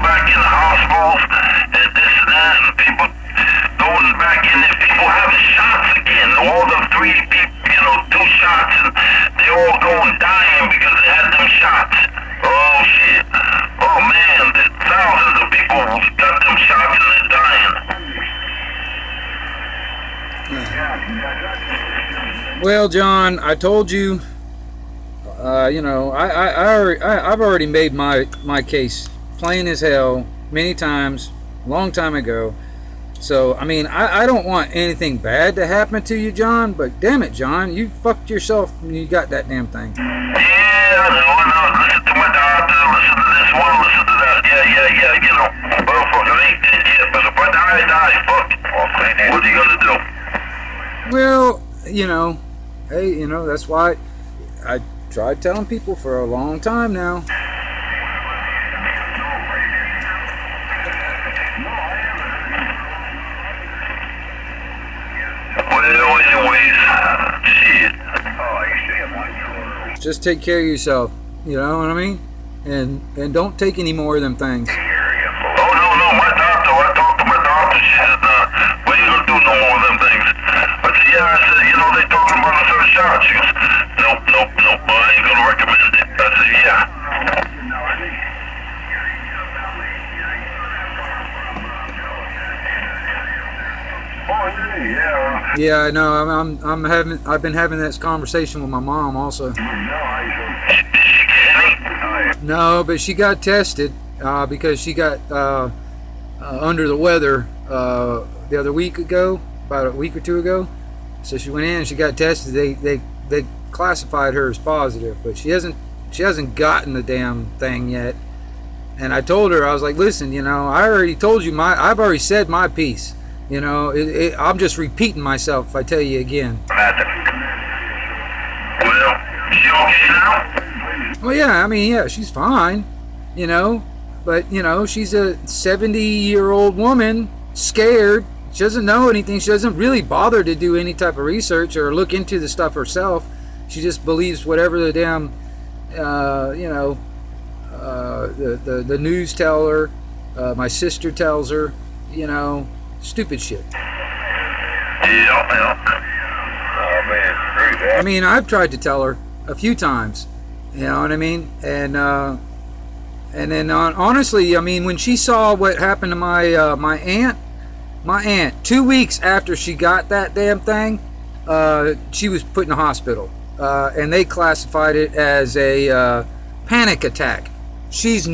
back in the hospitals and this and that, and people going back in there, people having shots again. All the three people, you know, 2 shots, and they all going dying because they had them shots. Oh shit. Oh man, thousands of people got them shots and they're dying. Well, John, I told you. You know, I've already made my case plain as hell many times, long time ago. So, I mean, I don't want anything bad to happen to you, John, but damn it, John, you fucked yourself when you got that damn thing. Yeah, I know. Listen to my doctor, listen to this one, listen to that. Yeah, you know. Well, fuck, I ain't dead yet, but if I die, fuck. What are you gonna do? Well, you know, hey, you know, that's why I tried telling people for a long time now. Well, anyways, shit. Just take care of yourself, you know what I mean? And don't take any more of them things. Oh, no, my doctor, I talked to my doctor, she said, we ain't gonna do no more of them things. I said, yeah, I said, you know, they talking about the first shot. She goes, nope, I ain't gonna recommend it. I said, yeah. Yeah, I know. I've been having this conversation with my mom also. No, but she got tested because she got under the weather the other week ago, about a week or 2 ago. So she went in and she got tested. They classified her as positive, but she hasn't gotten the damn thing yet. And I told her, I was like, listen, you know, I already told you I've already said my piece. You know, I'm just repeating myself if I tell you again. Well, she okay now? Well, yeah, I mean, yeah, she's fine, you know, but, you know, she's a 70-year-old woman, scared. She doesn't know anything. She doesn't really bother to do any type of research or look into the stuff herself. She just believes whatever the damn, you know, the news tell her, my sister tells her, you know, stupid shit. Yeah. Oh, man, screw that. I mean, I've tried to tell her a few times, you know what I mean? And then honestly, I mean, when she saw what happened to my aunt 2 weeks after she got that damn thing, she was put in the hospital, and they classified it as a panic attack. She's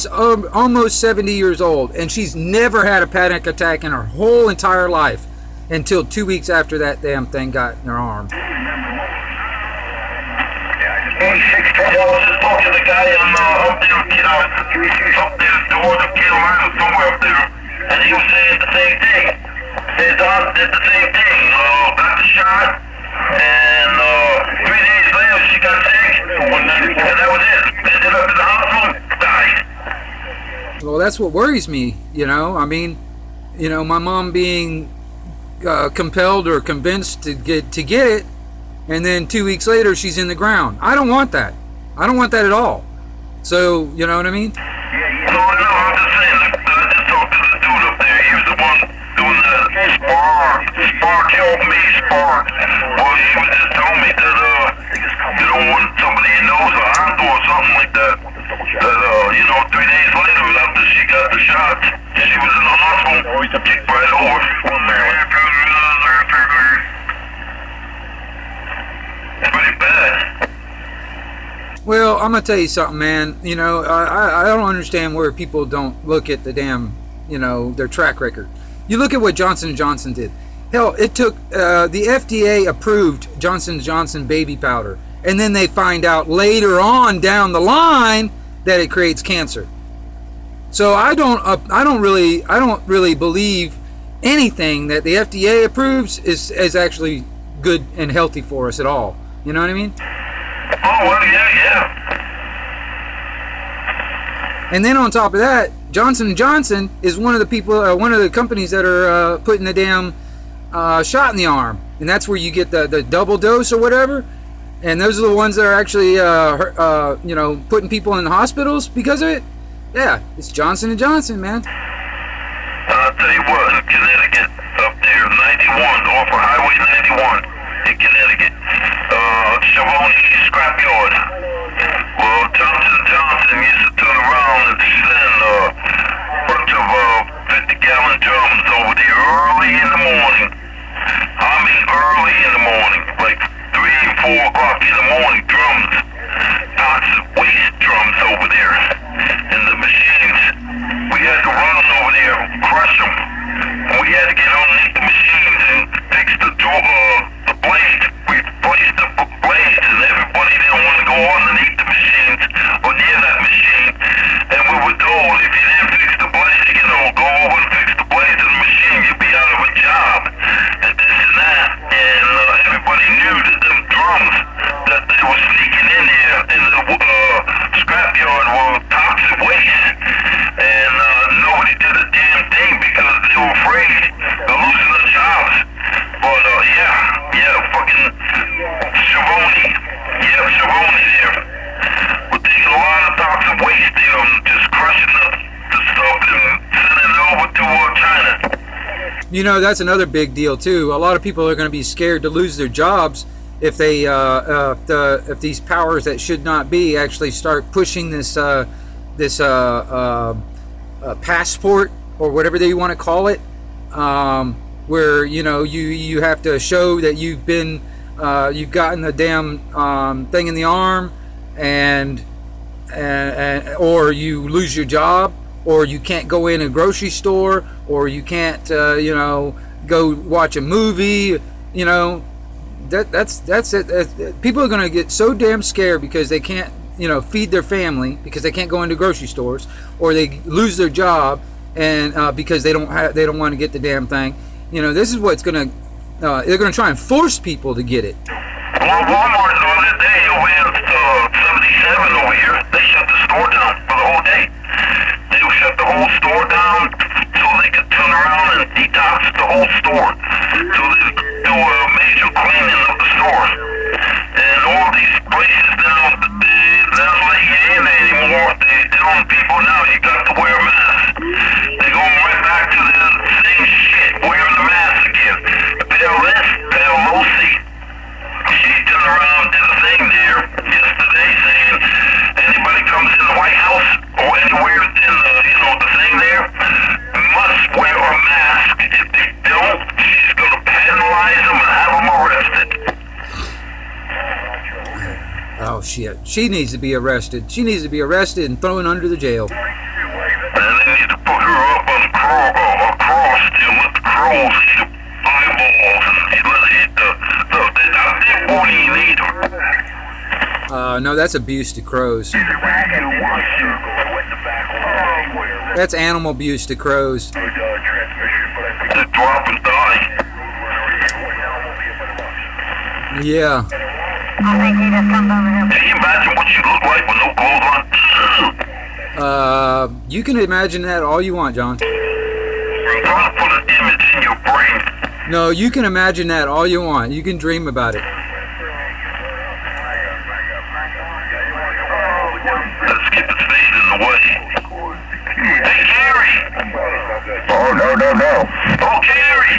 almost 70 years old, and she's never had a panic attack in her whole entire life until 2 weeks after that damn thing got in her arm. I was just talking to the guy up there, you know, up there towards the Carolina, somewhere up there, and he was saying the same thing. His aunt did the same thing, got the shot, and 3 days later she got sick, and that was it. Ended up in the hospital, died. Well, that's what worries me, you know. I mean, you know, my mom being compelled or convinced to get it, and then 2 weeks later she's in the ground. I don't want that. I don't want that at all. So, you know what I mean? No, I'm just saying, I just talked to the dude up there. He was the one doing the Spark help me, Spark. Well, he was just telling me that, you don't want somebody you know, a aunt or something like that, you know, 3 days later after she got the shot, she was in the hospital, kicked right over. It's pretty bad. Well, I'm gonna tell you something, man. You know, I don't understand where people don't look at the damn, you know, their track record. You look at what Johnson & Johnson did. Hell, it took the FDA approved Johnson & Johnson baby powder, and then they find out later on down the line that it creates cancer. So I don't really believe anything that the FDA approves is actually good and healthy for us at all. You know what I mean? Oh, well, yeah. And then on top of that, Johnson & Johnson is one of the people, one of the companies that are putting the damn shot in the arm, and that's where you get the double dose or whatever. And those are the ones that are actually, you know, putting people in the hospitals because of it. Yeah, it's Johnson & Johnson, man. I'll tell you what, in Connecticut, up there, 91, off of Highway 91 in Connecticut, Shavoni Scrapyard. Well, Johnson & Johnson used to turn around and send a bunch of 50-gallon drums over there early in the morning. I mean early in the morning, like 3, 4 o'clock in the morning, drums, toxic waste drums over there. And the machines, we had to run over there, crush them. And we had to get underneath the machines and fix the blades. We placed the blades, and everybody didn't want to go underneath the machines or near that machine. And we were told, if you didn't fix the blades, you know, go over and fix the blades of the machine, you'd be out of a job. And this and that. And everybody knew that them drums that they were sneaking in there in the scrapyard were toxic waste. And nobody did a damn thing because they were afraid of losing their jobs. But fucking Shavoni. Yeah, Shavoni there. We're taking a lot of toxic waste there and just crushing the stuff and sending it over to China. You know, that's another big deal too. A lot of people are going to be scared to lose their jobs if they if these powers that should not be actually start pushing this passport or whatever they want to call it, where you know you have to show that you've been you've gotten the damn thing in the arm, and or you lose your job, or you can't go in a grocery store, or you can't you know, go watch a movie. You know, that's it. People are going to get so damn scared because they can't, you know, feed their family because they can't go into grocery stores, or they lose their job and because they don't want to get the damn thing. You know, this is what's going to they're going to try and force people to get it. Well, Walmart the other day over here at 77 over here, they shut the store down for the whole day. They shut the whole store down so they could turn around and detox the whole store. So they could do a major cleaning of the store. And all these places now, they're not letting you in anymore. They're telling people now you got to wear a mask. They're going right back to the same shit, wearing the mask again. Pelosi, she turned around and did a thing there yesterday saying anybody comes in the White House or anywhere in the, you know, the thing there must wear a mask. If they don't, she's going to penalize them and have them arrested. Oh shit, she needs to be arrested. She needs to be arrested and thrown under the jail. And they need to put her up on a cross and let the crows eat the eyeballs and let it hit they won't even eat her. No, that's abuse to crows. That's animal abuse to crows. They drop and die. Yeah. Can you imagine what you look like with no clothes on? You can imagine that all you want, John. I'm trying to put an image in your brain. No, you can imagine that all you want. You can dream about it. Let's keep it fading away. Hey, Gary! Oh, no. Oh, Gary!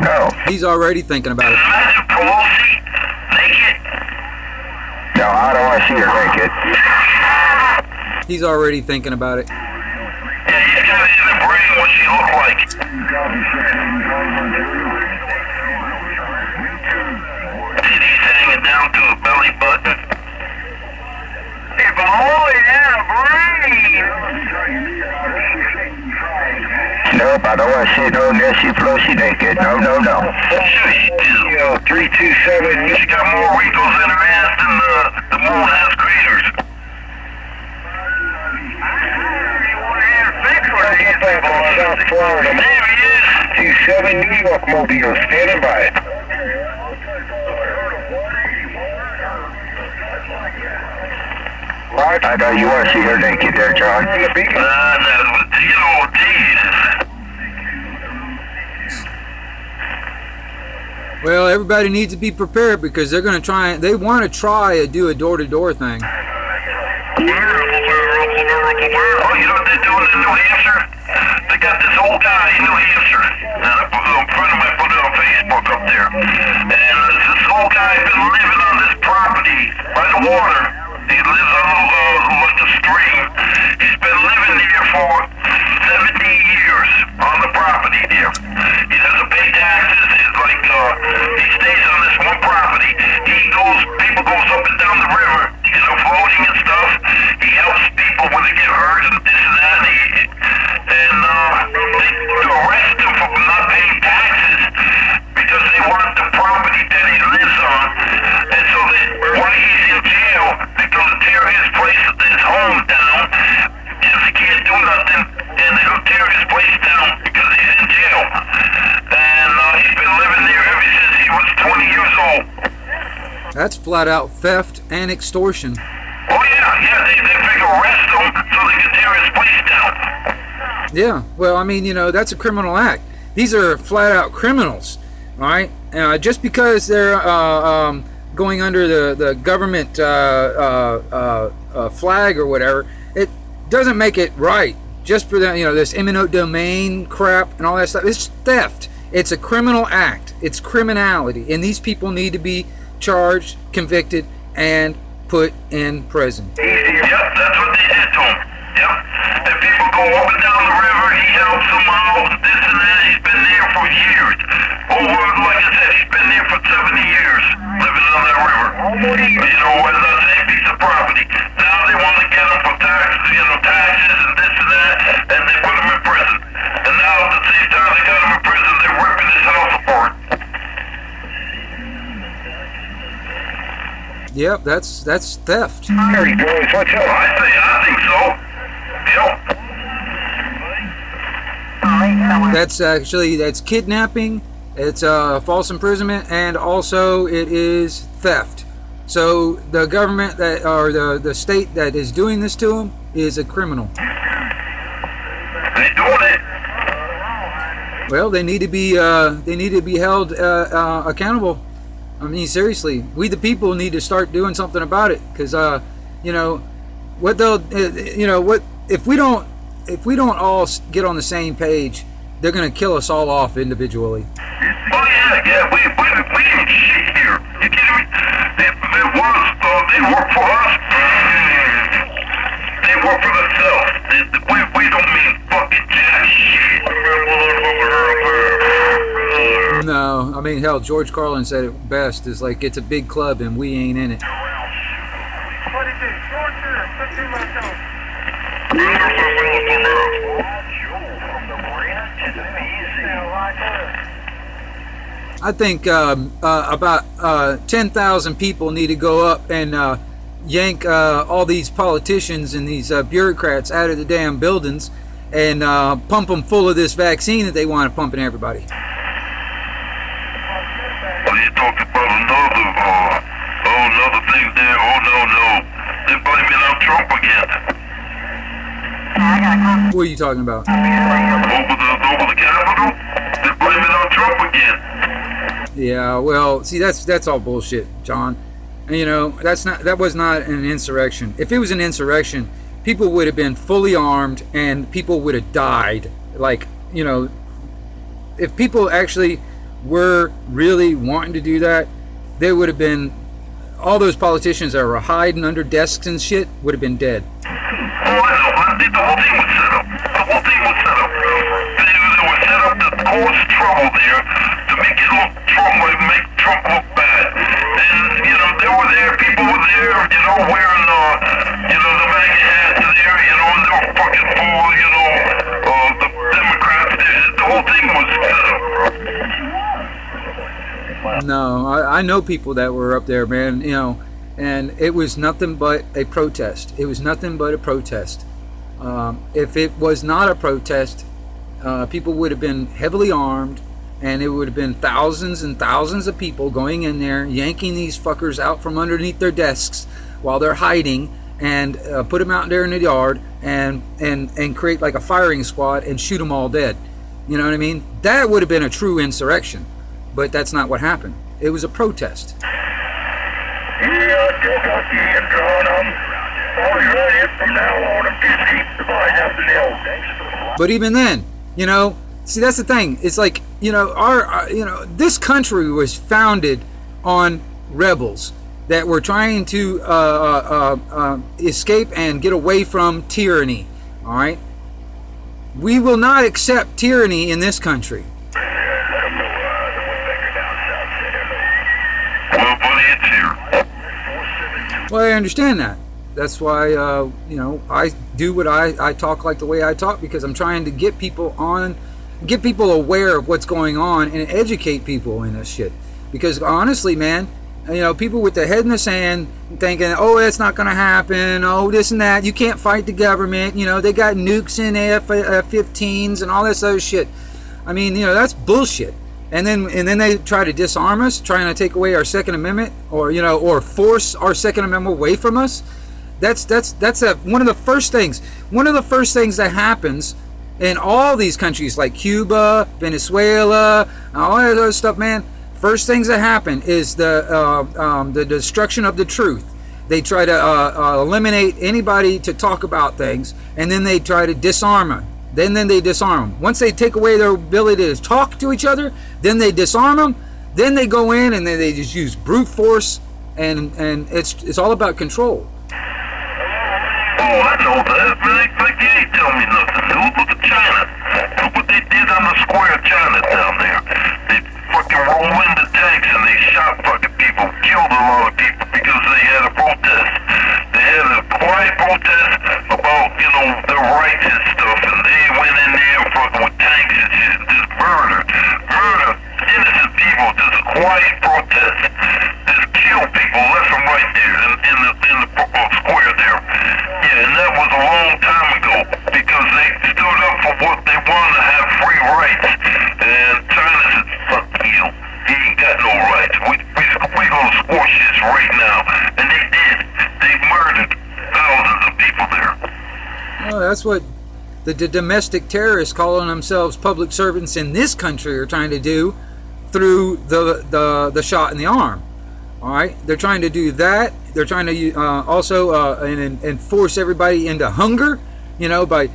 No. He's already thinking about it. Imagine Pelosi naked. No, I don't want to see her naked. He's already thinking about it. Yeah, he's got it in the brain what she looked like. Titties hanging down to a belly button. If only had a brain. Nope, I don't want to see no Nancy Pelosi naked. No. Sure you do. 327. She got more wrinkles in her ass than the moon has craters. South Florida. There he is. 27 New York Mobile. Standing by. I know you want to see her naked there, John. No, you know, Jesus. Well, everybody needs to be prepared because they're going to try. They want to try to do a door-to-door thing. Beautiful. Well, you know what they're doing in New Hampshire? They got this old guy in New Hampshire. And a friend of mine put it on Facebook up there. And this old guy been living on this property by the water. He lives on like a stream. He's been living there for 70 years on the property there. He doesn't pay taxes. It's like he stays on this one property. People goes up and down the river, you know, floating and stuff. He helps people when they get hurt and this and that. And they arrest him for not paying taxes because they want the property that he lives on. And so while he's in jail, they're going to tear his place, his home down, because he can't do nothing. And they're going to tear his place down because he's in jail. And he's been living there ever since he was 20 years old. That's flat out theft and extortion. Oh yeah, they figure arrest him so they can tear his place down. Yeah, well, I mean, you know, that's a criminal act. These are flat out criminals, all right? Just because they're going under the government flag or whatever, it doesn't make it right. Just for that, you know, this eminent domain crap and all that stuff. It's theft. It's a criminal act. It's criminality, and these people need to be charged, convicted, and put in prison. Yep, that's what they did to him. Yep. And people go up and down the river, he helps them out, this and that. He's been there for years. Like I said, he's been there for 70 years, living on that river. You know, with the same piece of property. Now they want to get him for taxes, you know, taxes and this and that, and they put him in prison. And now at the same time they got him in prison, they're ripping his house apart. Yep, that's theft. Hey, boys, what's up? I think so. Yep. That's kidnapping, it's false imprisonment, and also it is theft. So the government that, or the state that is doing this to him, is a criminal. They doing it. Well, they need to be held accountable. I mean, seriously, we the people need to start doing something about it, because you know what they'll you know what if we don't all get on the same page, they're gonna kill us all off individually. Oh yeah, we ain't shit here. You kidding me? They work for us. They work for themselves. We don't mean fucking jack shit. No, I mean, hell, George Carlin said it best, is like, it's a big club and we ain't in it. I think about 10,000 people need to go up and yank all these politicians and these bureaucrats out of the damn buildings and pump them full of this vaccine that they want to pump in everybody. You talked about another thing there. Oh no, they're blaming on Trump again. What are you talking about? Over the Capitol, they're blaming on Trump again. Yeah, well, see, that's all bullshit, John. And you know, that was not an insurrection. If it was an insurrection, people would have been fully armed and people would have died. Like, you know, if people actually were really wanting to do that, there would have been, all those politicians that were hiding under desks and shit would have been dead. Oh, I know. The whole thing was set up. They were set up to cause trouble there, to make Trump look bad. And, you know, they were there, people were there, you know, wearing, you know, the MAGA hats there, you know, and they were fucking full, you know, the Democrats there. The whole thing was set up. No, I know people that were up there, man, you know, and it was nothing but a protest. It was nothing but a protest. If it was not a protest, people would have been heavily armed, and it would have been thousands and thousands of people going in there, yanking these fuckers out from underneath their desks while they're hiding, and put them out there in the yard and create like a firing squad and shoot them all dead. You know what I mean? That would have been a true insurrection. But that's not what happened. It was a protest. Yeah, I got the hands on them. Always ready from now on, I'm busy. But even then, you know, see, that's the thing. It's like, you know, this country was founded on rebels that were trying to escape and get away from tyranny. All right, we will not accept tyranny in this country. Well, I understand that. That's why, you know, I do what I talk like the way I talk, because I'm trying to get people aware of what's going on and educate people in this shit. Because honestly, man, you know, people with their head in the sand thinking, oh, it's not going to happen, oh, this and that, you can't fight the government, you know, they got nukes in F-15s and all this other shit. I mean, you know, that's bullshit. And then they try to disarm us, trying to take away our Second Amendment, or, you know, or force our Second Amendment away from us. That's one of the first things. One of the first things that happens in all these countries like Cuba, Venezuela, all that other stuff, man. First things that happen is the destruction of the truth. They try to eliminate anybody to talk about things, and then they try to disarm them. Then they disarm them. Once they take away their ability to talk to each other, then they disarm them. Then they go in and they just use brute force, and it's all about control. Oh, I know that. Like they ain't telling me nothing. Look at China. Look what they did on the square of China down there. They fucking rolled into tanks and they shot fucking people, killed a lot of people because they had a protest. They had a quiet protest about, you know, their rights and stuff, and they went in there fucking with tanks and shit and just murder innocent people. Just a quiet protest. Just kill people left and right there in the square there. Yeah, and that was a long time ago because they stood up for what they wanted to have free rights. And China said, fuck you. He ain't got no rights. We gonna squash this right now. And they did. They murdered thousands of people there. Well, that's what the domestic terrorists calling themselves public servants in this country are trying to do through the shot in the arm. All right, they're trying to do that. They're trying to also and force everybody into hunger, you know, by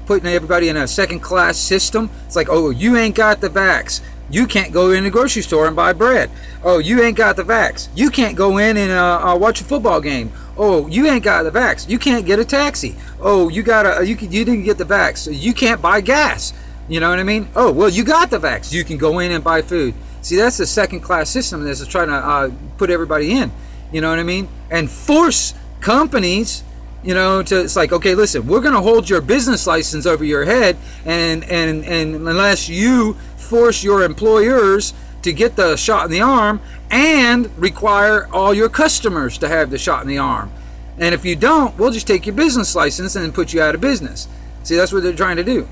putting everybody in a second-class system. It's like, oh, you ain't got the vax, you can't go in the grocery store and buy bread. Oh, you ain't got the vax, you can't go in and watch a football game. Oh, you ain't got the vax, you can't get a taxi. Oh, you didn't get the vax, so you can't buy gas. You know what I mean? Oh, well, you got the vax, you can go in and buy food. See, that's the second-class system that's trying to put everybody in. You know what I mean? And force companies, you know, it's like, okay, listen, we're going to hold your business license over your head, and unless you force your employers to get the shot in the arm and require all your customers to have the shot in the arm. And if you don't, we'll just take your business license and put you out of business. See, that's what they're trying to do.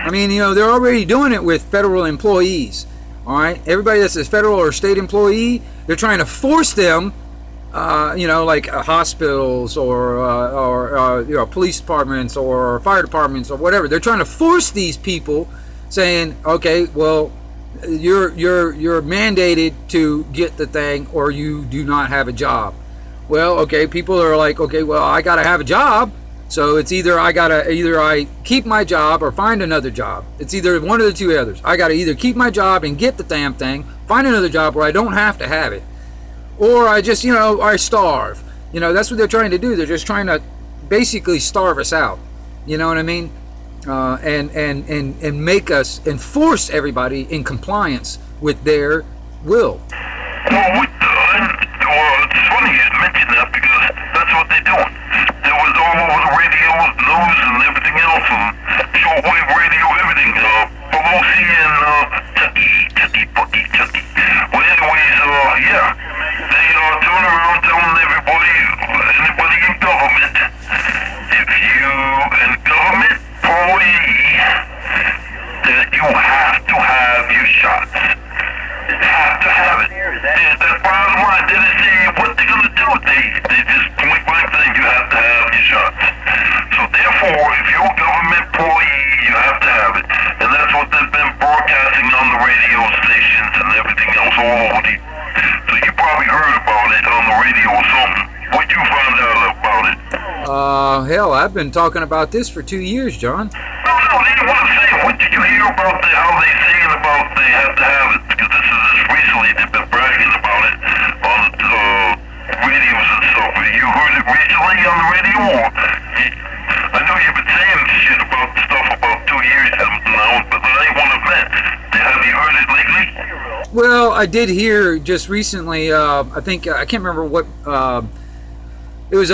I mean, you know, they're already doing it with federal employees. All right, everybody that's a federal or state employee, they're trying to force them, you know, like hospitals or you know, police departments or fire departments or whatever. They're trying to force these people, saying, okay, well, you're mandated to get the thing, or you do not have a job. Well, okay, people are like, okay, well, I gotta have a job. So it's either I keep my job or find another job. It's either one of the two others. I got to either keep my job and get the damn thing, find another job where I don't have to have it, or I just, you know, I starve. You know, that's what they're trying to do. They're just trying to basically starve us out. You know what I mean? And make us and force everybody in compliance with their will. Well, it's funny you mention that because that's what they're doing. It was all over the radio, news, and everything else, and shortwave radio, everything. Pelosi and Chucky. Well, anyways, yeah, they turn around telling anybody in government, if you in government employee, that you have to have your shots. Have to have it. And that's bottom line. They didn't say what they're gonna do. Hell, I've been talking about this for 2 years, John. No, what I'm saying, what did you hear about how they saying about they have to have it? Because this is just recently they've been bragging about it on the radios and stuff. You heard it recently on the radio? I know you've been saying shit about stuff about 2 years now, but that ain't one event. Have you heard it lately? Well, I did hear just recently. I think I can't remember what. It was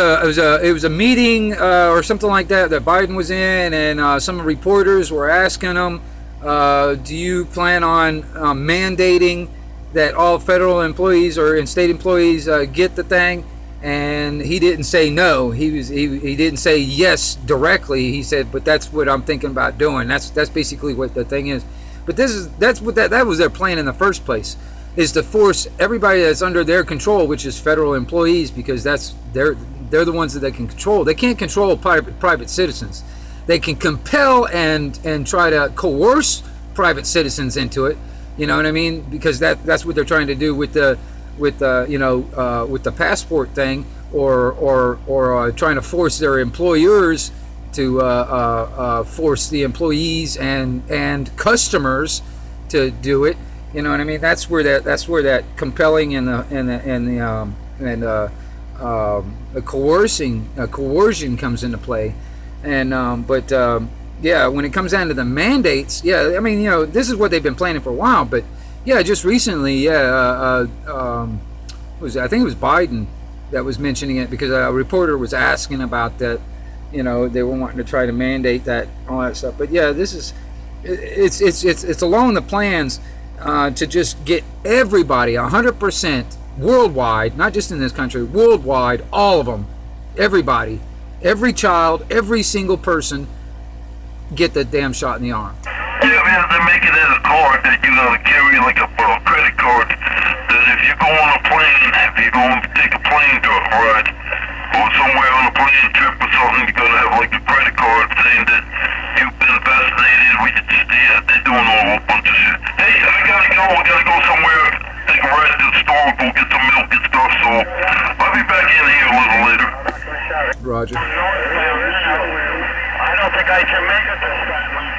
a meeting or something like that Biden was in, and some reporters were asking him, "Do you plan on mandating that all federal employees or and state employees get the thing?" And he didn't say no. He didn't say yes directly. He said, "But that's what I'm thinking about doing." That's basically what the thing is. But that was their plan in the first place, is to force everybody that's under their control, which is federal employees, because they're the ones that they can control. They can't control private citizens. They can compel and try to coerce private citizens into it. You know what I mean? Because that's what they're trying to do with the passport thing, or trying to force their employers to force the employees and customers to do it. You know what I mean? That's where that compelling and the coercion comes into play. And yeah, when it comes down to the mandates, yeah, I mean, this is what they've been planning for a while. But yeah, just recently, I think it was Biden that was mentioning it, because a reporter was asking about that. They were wanting to try to mandate that, all that stuff. But yeah, it's along the plans to just get everybody 100% worldwide, not just in this country, worldwide, all of them, everybody, every child, every single person, get the damn shot in the arm. Yeah, man, they're making it a card that you gotta carry, like a credit card, that if you go on a plane, if you go and take a plane ride, or somewhere on a plane trip or something, you gotta have like a credit card saying that you've been vaccinated. They're doing a bunch of shit. Hey, I gotta go somewhere, take a ride to the store, go get some milk and stuff, so I'll be back in here a little later. Roger. I don't think I can make it this time.